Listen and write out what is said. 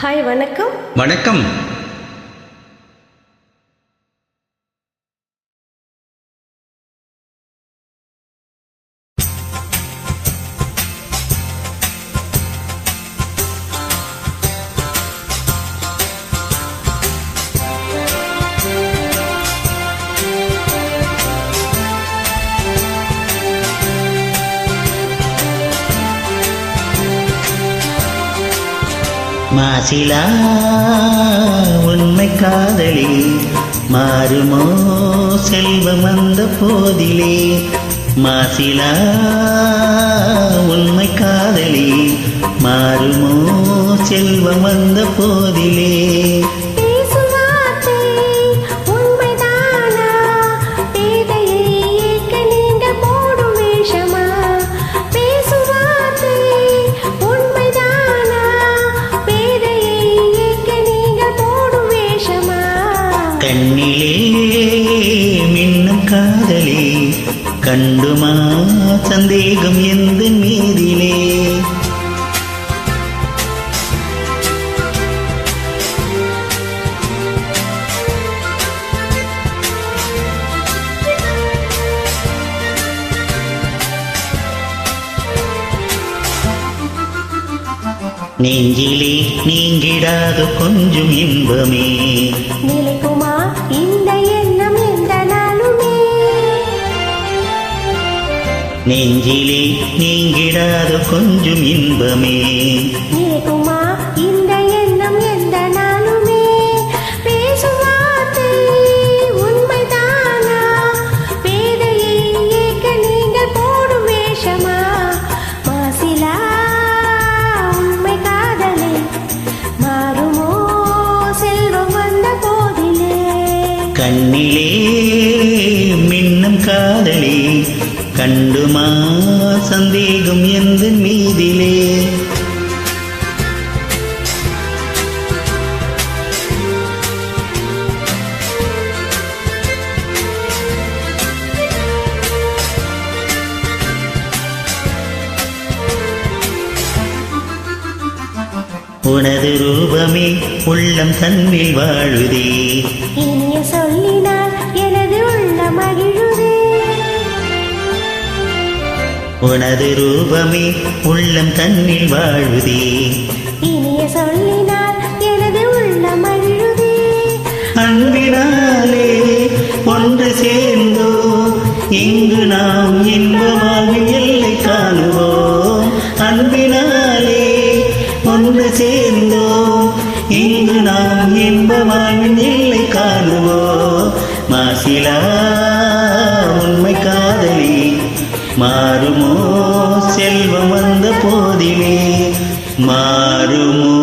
Hi, வணக்கம். வணக்கம். மாசிலா உண்மை காதலி மாறுமோ செல்வம் அந்த போதிலே. மாசிலா உண்மை காதலி மாறுமோ செல்வம் அந்த போதிலே. கண்ணிலே மின்னும் காதலே கண்டுமா சந்தேகம் எந்த மீதிலே. நெஞ்சிலே நீங்கிடாத கொஞ்சம் இன்பமே நிலைக்குமா இந்த எண்ணம் எந்த நாளுமே. நெஞ்சிலே நீங்கிடாத கொஞ்சம் இன்பமே நிலைக்குமா இந்த எண்ணம் எந்த நாளுமே. பேசும் வார்த்தை உண்மைதானா? பேதையை ஏற்க நீங்கள் போடும் வேஷமா? மாசிலா உண்மை காதலே மாறுமோ செல்வம் வந்த போதிலே. கண்ணிலே மின்னும் காதலே கண்டுமா சந்தேகம் எந்த மீதிலே. உனது ரூபமே உள்ளம் தன்னில் வாழுதே. இனிய சொல்லினால் எனது உள்ள மகிழுதே. உனது ரூபமே உள்ளம் தன்னில் வாழுதே. இனிய சொல்லினால் எனது உள்ள மகிழுதே. அன்பினாலே ஒன்று சேர்ந்தோ இங்கு நாம் இன்பமாகும் எல்லை காணுவோம். அன்பினாலே ஒன்று சேர்ந்தோ இங்கு நாம் இன்பமாகும் எல்லை காணுவோம். மாசிலா உண்மை காதலி மாறுமோ செல்வம் வந்த போதிலே. மாறுமோ